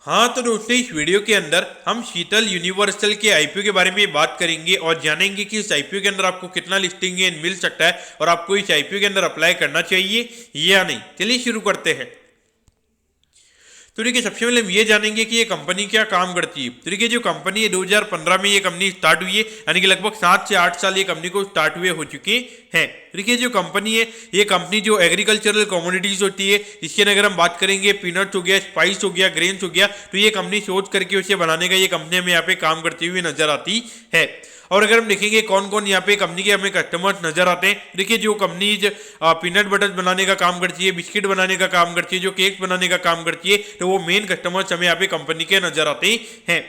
हाँ तो दोस्तों, इस वीडियो के अंदर हम शीतल यूनिवर्सल के आईपीओ के बारे में बात करेंगे और जानेंगे कि इस आईपीओ के अंदर आपको कितना लिस्टिंग गेन मिल सकता है और आपको इस आईपीओ के अंदर अप्लाई करना चाहिए या नहीं। चलिए शुरू करते हैं। तो देखिए, सबसे पहले हम ये जानेंगे कि ये कंपनी क्या काम करती है। तो देखिए, जो कंपनी है 2015 में ये कंपनी स्टार्ट हुई है, यानी कि लगभग 7 से 8 साल ये कंपनी को स्टार्ट हुए हो चुके हैं। देखिए, जो कंपनी है ये कंपनी जो एग्रीकल्चरल कमोडिटीज होती है, इसके अगर हम बात करेंगे, पीनट्स हो गया, स्पाइस हो गया, ग्रेन्स हो गया, तो ये कंपनी सोच करके उसे बनाने का ये कंपनी हमें यहाँ पे काम करती हुई नजर आती है। और अगर हम देखेंगे कौन कौन यहाँ पे कंपनी के हमें कस्टमर्स नजर आते हैं, देखिए जो कंपनीज पीनट बटर बनाने का काम करती है, बिस्किट बनाने का काम करती है, जो केक बनाने का काम करती है, तो वो मेन कस्टमर्स हमें यहाँ पे कंपनी के नजर आते हैं।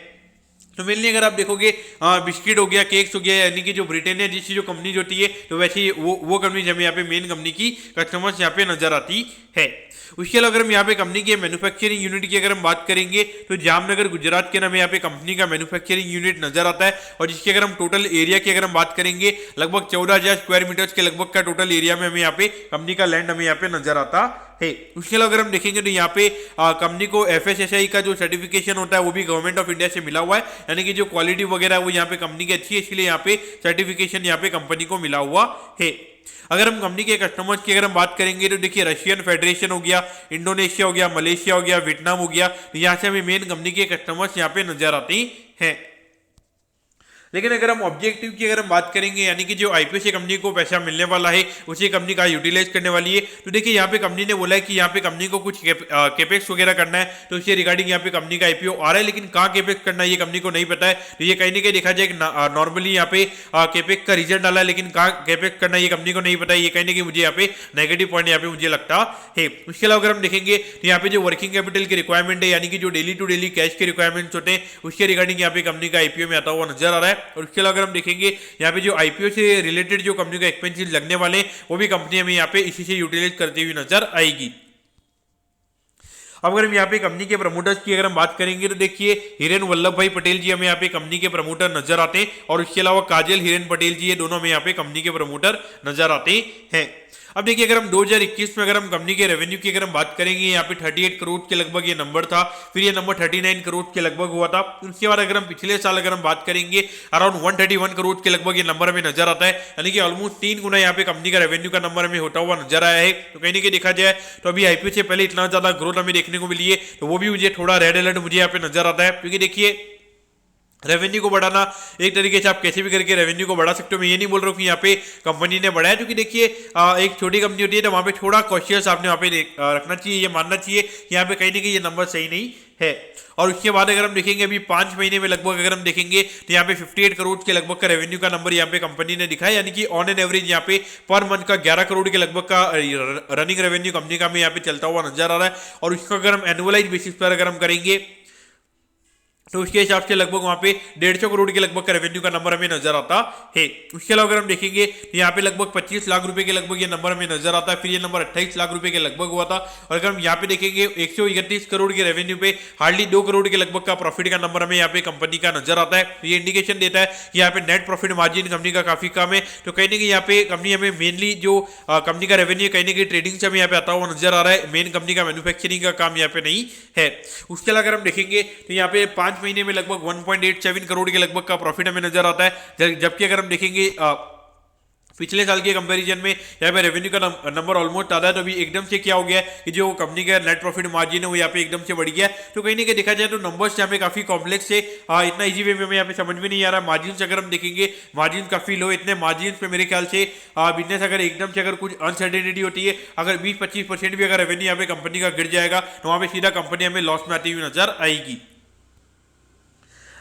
तो मेनली अगर आप देखोगे बिस्किट हो गया, केक्स हो गया, यानी कि जो ब्रिटेनिया जैसी जो कंपनी होती है, तो वैसे वो कंपनी हमें यहाँ पे मेन कंपनी की कस्टमर्स यहाँ पे नजर आती है। उसके अलावा अगर हम यहाँ पे कंपनी के मैन्युफैक्चरिंग यूनिट की अगर हम बात करेंगे, तो जामनगर गुजरात के नाम यहाँ पे कंपनी का मैन्युफैक्चरिंग यूनिट नजर आता है। और जिसकी अगर हम टोटल एरिया की अगर हम बात करेंगे, लगभग 14,000 स्क्वायर मीटर्स के लगभग का टोटल एरिया में हमें यहाँ पे कंपनी का लैंड हमें यहाँ पे नजर आता है। उसके अलावा अगर हम देखेंगे तो यहाँ पे कंपनी को FSSAI का जो सर्टिफिकेशन होता है वो भी गवर्नमेंट ऑफ इंडिया से मिला हुआ है, यानी कि जो क्वालिटी वगैरह है वो यहाँ पे कंपनी की अच्छी है, इसलिए यहाँ पे सर्टिफिकेशन यहाँ पे कंपनी को मिला हुआ है। अगर हम कंपनी के कस्टमर्स की अगर हम बात करेंगे, तो देखिए रशियन फेडरेशन हो गया, इंडोनेशिया हो गया, मलेशिया हो गया, वियतनाम हो गया, यहाँ से हमें मेन कंपनी के कस्टमर्स यहाँ पे नजर आते हैं। लेकिन अगर हम ऑब्जेक्टिव की अगर हम बात करेंगे, यानी कि जो आईपीओ से कंपनी को पैसा मिलने वाला है उसी कंपनी का यूटिलाइज करने वाली है, तो देखिए यहाँ पे कंपनी ने बोला है कि यहाँ पे कंपनी को कुछ केपेक्स वगैरह करना है, तो इससे रिगार्डिंग यहाँ पे कंपनी का आईपीओ आ रहा है, लेकिन कहाँ केपेक्स करना है ये कंपनी को नहीं पता है। तो ये कहीं ना कहीं देखा जाए नॉर्मली यहाँ पे केपेक्स का रिजल्ट डाला है, लेकिन कहाँ केपेक्स करना है ये कंपनी को नहीं पता है। ये कहीं ना कहीं मुझे यहाँ पे नेगेटिव पॉइंट यहाँ पे मुझे लगता है। उसके अलावा अगर हम देखेंगे तो यहाँ पे जो वर्किंग कैपिटल की रिक्वायरमेंट है, यानी कि जो डेली टू डेली कैश के रिक्वायरमेंट्स होते हैं, उसके रिगार्डिंग यहाँ पे कंपनी का आईपीओ में आता हुआ नजर आ रहा है। और उसके अलावा अगर हम देखेंगे यहाँ पे जो आईपीओ से रिलेटेड जो कंपनी का एक्सपेंसेस लगने वाले हैं, वो भी कंपनी हमें यहाँ पे इसी से यूटिलाइज करती हुई नजर आएगी। अब अगर हम यहाँ पे कंपनी के प्रमोटर्स की अगर हम बात करेंगे, तो देखिए हिरेन वल्लभ भाई पटेल जी हमें यहाँ पे कंपनी के प्रमोटर नजर आते हैं, और उसके अलावा काजल हिरेन पटेल जी, ये दोनों हमें यहाँ पे कंपनी के प्रमोटर नजर आते हैं। अब देखिए, अगर हम 2021 में अगर हम कंपनी के रेवेन्यू की अगर हम बात करेंगे, यहाँ पे 38 करोड़ के लगभग ये नंबर था, फिर ये नंबर 39 करोड़ के लगभग हुआ था। उसके बाद अगर हम पिछले साल अगर हम बात करेंगे, अराउंड 131 करोड़ के लगभग ये नंबर हमें नजर आता है, यानी कि ऑलमोस्ट 3 गुना यहाँ पे कंपनी का रेवेन्यू का नंबर हमें होता हुआ नजर आया है। तो कहीं ना कहीं देखा जाए तो अभी आईपीओ से पहले इतना ज्यादा ग्रोथ हमें देखने को मिली है, तो वो भी मुझे थोड़ा रेड अलर्ट मुझे यहाँ पे नजर आता है। क्योंकि देखिए, रेवेन्यू को बढ़ाना एक तरीके से आप कैसे भी करके रेवेन्यू को बढ़ा सकते हो। मैं ये नहीं बोल रहा हूँ कि यहाँ पे कंपनी ने बढ़ाया, क्योंकि देखिए एक छोटी कंपनी होती है, तो वहाँ पे थोड़ा कॉशियस आपने वहाँ पे रखना चाहिए, ये मानना चाहिए कि यहाँ पे कहीं ना कहीं ये नंबर सही नहीं है। और उसके बाद अगर हम देखेंगे, अभी 5 महीने में लगभग अगर हम देखेंगे, तो यहाँ पे 58 करोड़ के लगभग का रेवेन्यू का नंबर यहाँ पे कंपनी ने दिखाया, यानी कि ऑन एन एवरेज यहाँ पे पर मंथ का 11 करोड़ के लगभग का रनिंग रेवेन्यू कंपनी का हमें यहाँ पे चलता हुआ नजर आ रहा है। और उसका अगर हम एनुअलाइज बेसिस पर अगर हम करेंगे, तो उसके हिसाब से लगभग वहां पे 150 करोड़ के लगभग का रेवेन्यू का नंबर हमें नजर आता है। उसके अलावा अगर हम देखेंगे, तो यहाँ पे लगभग 25 लाख रुपए के लगभग ये नंबर हमें नजर आता है, फिर ये नंबर 28 लाख रुपए के लगभग हुआ था। और अगर हम यहाँ पे देखेंगे 131 करोड़ के रेवेन्यू पे हार्डली 2 करोड़ के लगभग का प्रॉफिट का नंबर हमें यहाँ पे कंपनी का नजर आता है। तो ये इंडिकेशन देता है कि यहाँ पे नेट प्रॉफिट मार्जिन कंपनी का काफी कम है। तो कहीं ना कहीं यहाँ पे कंपनी हमें मेनली जो कंपनी का रेवेन्यू कहीं ना कहीं ट्रेडिंग से हमें यहाँ पे आता हुआ नजर आ रहा है, मेन कंपनी का मैन्युफैक्चरिंग का काम यहाँ पे नहीं है। उसके अलावा अगर हम देखेंगे, तो यहाँ पे 5 महीने में लगभग 1.87 करोड़ के लगभग का प्रॉफिट हमें नजर आता है। जबकि अगर हम देखेंगे पिछले साल के कंपैरिजन में यहाँ पे रेवेन्यू का नंबर ऑलमोस्ट आता है, तो अभी एकदम से क्या हो गया है कि जो कंपनी का नेट प्रॉफिट मार्जिन है वो यहाँ पे एकदम से बढ़ गया है। तो कहीं ना कहीं देखा जाए तो नंबर्स यहाँ पे काफी कॉम्प्लेक्स है, इतना इजी वे में हमें यहाँ पे समझ में नहीं आ रहा। मार्जिन अगर हम देखेंगे, मार्जिन काफी लो, इतने मार्जिन पे मेरे ख्याल से बिजनेस अगर एकदम से अगर कुछ अनसर्टेनिटी होती है, अगर 20-25% भी अगर रेवेन्यू यहाँ पे कंपनी का गिर जाएगा, तो वहाँ पे सीधा कंपनी हमें लॉस में आती हुई नजर आएगी।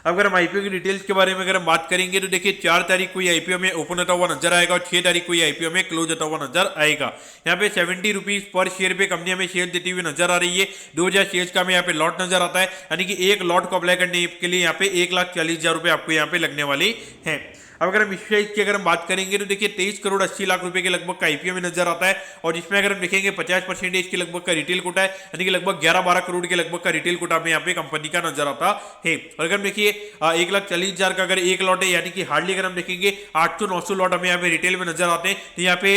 अगर हम आईपीओ की डिटेल्स के बारे में अगर हम बात करेंगे, तो देखिए 4 तारीख को ये आईपीओ में ओपन होता हुआ नजर आएगा और 6 तारीख को ये आईपीओ में क्लोज होता हुआ नजर आएगा। यहाँ पे 70 रुपीज पर शेयर पे कंपनी हमें शेयर देती हुई नजर आ रही है। 2000 शेयर का हमें यहाँ पे लॉट नजर आता है, यानी कि एक लॉट को अप्लाई करने के लिए यहाँ पे 1,40,000 रुपए आपको यहाँ पे लगने वाले हैं। अब अगर हम इस प्राइस की अगर हम बात करेंगे, तो देखिए 23 करोड़ 80 लाख रुपए के लगभग का आईपीओ में नजर आता है, और जिसमें अगर हम देखेंगे 50% के लगभग का रिटेल कोटा है, यानी कि लगभग 11-12 करोड़ के लगभग का रिटेल कोटा में यहाँ पे कंपनी का नजर आता है। और अगर हम देखिए 1,40,000 का अगर एक लॉट है, यानी कि हार्डली अगर हम देखेंगे 800-900 लॉट हमें यहाँ पे रिटेल में नजर आते हैं। तो यहाँ पे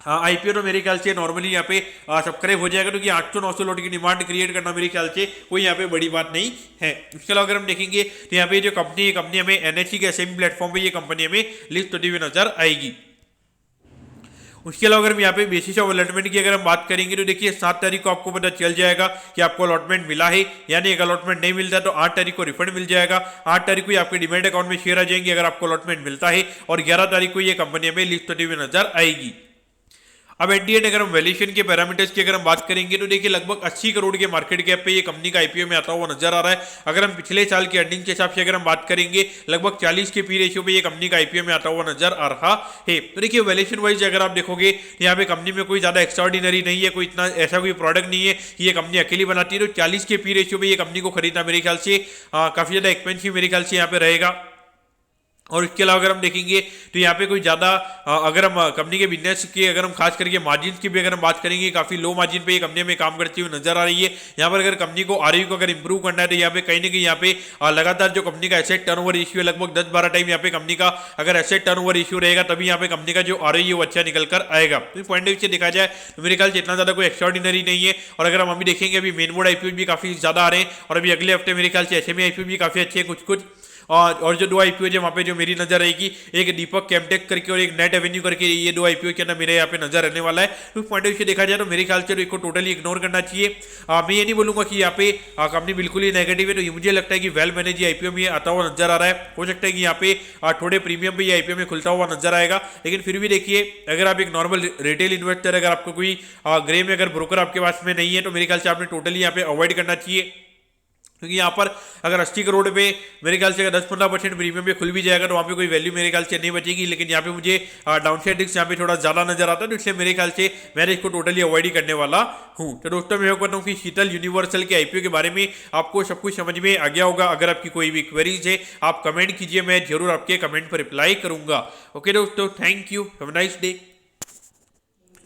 हाँ आईपीओ तो मेरे ख्याल से नॉर्मली यहाँ पे सब्सक्राइब हो जाएगा, क्योंकि 800-900 लोड की डिमांड क्रिएट करना मेरे ख्याल से कोई यहाँ पे बड़ी बात नहीं है। इसके अलावा अगर हम देखेंगे तो यहाँ पे जो कंपनी है, कंपनी हमें एनएससी के सेम प्लेटफॉर्म पे ये कंपनी हमें लिस्ट होती हुई नजर आएगी। उसके अलावा अगर हम यहाँ पे बेसिस ऑफ अलॉटमेंट की अगर हम बात करेंगे तो देखिए 7 तारीख को आपको पता चल जाएगा कि आपको अलॉटमेंट मिला है, यानी एक अलॉटमेंट नहीं मिलता तो 8 तारीख को रिफंड मिल जाएगा। 8 तारीख को आपके डिमेट अकाउंट में शेयर आ जाएंगे अगर आपको अलॉटमेंट मिलता है, और 11 तारीख को ये कंपनी हमें लिस्ट होती हुई नजर आएगी। अब एट दी एंड अगर हम वैल्यूएशन के पैरामीटर्स की अगर हम बात करेंगे तो देखिए लगभग 80 करोड़ के मार्केट कैप पे ये कंपनी का आईपीओ में आता हुआ नजर आ रहा है। अगर हम पिछले साल के अर्निंग के हिसाब से अगर हम बात करेंगे लगभग 40 के पी रेशियो पे ये कंपनी का आईपीओ में आता हुआ नजर आ रहा है। तो देखिए वैल्यूएशन वाइज अगर आप देखोगे यहाँ पे कंपनी में कोई ज्यादा एक्स्ट्राऑर्डिनरी नहीं है, कोई इतना ऐसा कोई प्रोडक्ट नहीं है कि ये कंपनी अकेली बनाती है। तो 40 के पी रेशियो पे ये कंपनी को खरीदना मेरे ख्याल से काफी ज्यादा एक्सपेंसिव मेरे ख्याल से यहाँ पे रहेगा। और इसके अलावा अगर हम देखेंगे तो यहाँ पे कोई ज़्यादा अगर हम कंपनी के बिजनेस की अगर हम खास करके मार्जिन की भी अगर हम बात करेंगे, काफ़ी लो मार्जिन पे ये कंपनी में काम करती हुई नजर आ रही है। यहाँ पर अगर कंपनी को आरओई को अगर इंप्रूव करना है तो यहाँ पे कहीं ना कहीं यहाँ पे लगातार जो कंपनी का एसेट टर्नओवर रेशियो है लगभग 10-12 टाइम यहाँ पे कंपनी का अगर एसेट टर्नओवर रेशियो रहेगा तभी यहाँ पे कंपनी का जो आरओई है वो अच्छा निकल कर आएगा। तो पॉइंट ऑफ व्यू से देखा जाए तो मेरे ख्याल से इतना ज़्यादा कोई एक्स्ट्राऑर्डिनरी नहीं है। और अगर हम अभी देखेंगे अभी मेन बोर्ड आईपीओ भी काफ़ी ज़्यादा आ रहे हैं, और अभी अगले हफ्ते मेरे ख्याल से एसएमई आईपीओ भी काफ़ी अच्छे हैं कुछ कुछ। और जो 2 आईपीओ है वहाँ पे जो मेरी नजर रहेगी, एक दीपक केमटेक करके और एक नेट एवेन्यू करके, ये 2 आईपीओ के अंदर मेरे यहाँ पे नजर रहने वाला है। तो पॉइंट ऑफ व्यू से देखा जाए तो मेरे ख्याल से तो इसको टोटली इग्नोर करना चाहिए। मैं ये नहीं बोलूंगा कि यहाँ पे कंपनी बिल्कुल ही नेगेटिव है, तो ये मुझे लगता है कि वेल मैनेज आईपीओ में आता हुआ नजर आ रहा है। हो सकता है कि यहाँ पे थोड़े प्रीमियम पे ये आईपीओ में खुलता हुआ नजर आएगा, लेकिन फिर भी देखिए अगर आप एक नॉर्मल रिटेल इन्वेस्टर, अगर आपको कोई ग्रे में अगर ब्रोकर आपके पास में नहीं है तो मेरे ख्याल से आपने टोटली यहाँ पे अवॉइड करना चाहिए। क्योंकि यहाँ पर अगर 80 करोड़ पे मेरे ख्याल से अगर 10-15% प्रीमियम पे खुल भी जाएगा तो वहाँ पे कोई वैल्यू मेरे ख्याल से नहीं बचेगी। लेकिन यहाँ पे मुझे डाउनसाइड रिस्क यहाँ पे थोड़ा ज़्यादा नजर आता है, तो इसलिए मेरे ख्याल से मैं इसको टोटली अवॉइड ही करने वाला हूँ। तो दोस्तों मैं होप करता हूँ कि शीतल यूनिवर्सल के आईपीओ के बारे में आपको सब कुछ समझ में आ गया होगा। अगर आपकी कोई भी क्वेरीज है आप कमेंट कीजिए, मैं जरूर आपके कमेंट पर रिप्लाई करूंगा। ओके दोस्तों, thank you, have a nice day.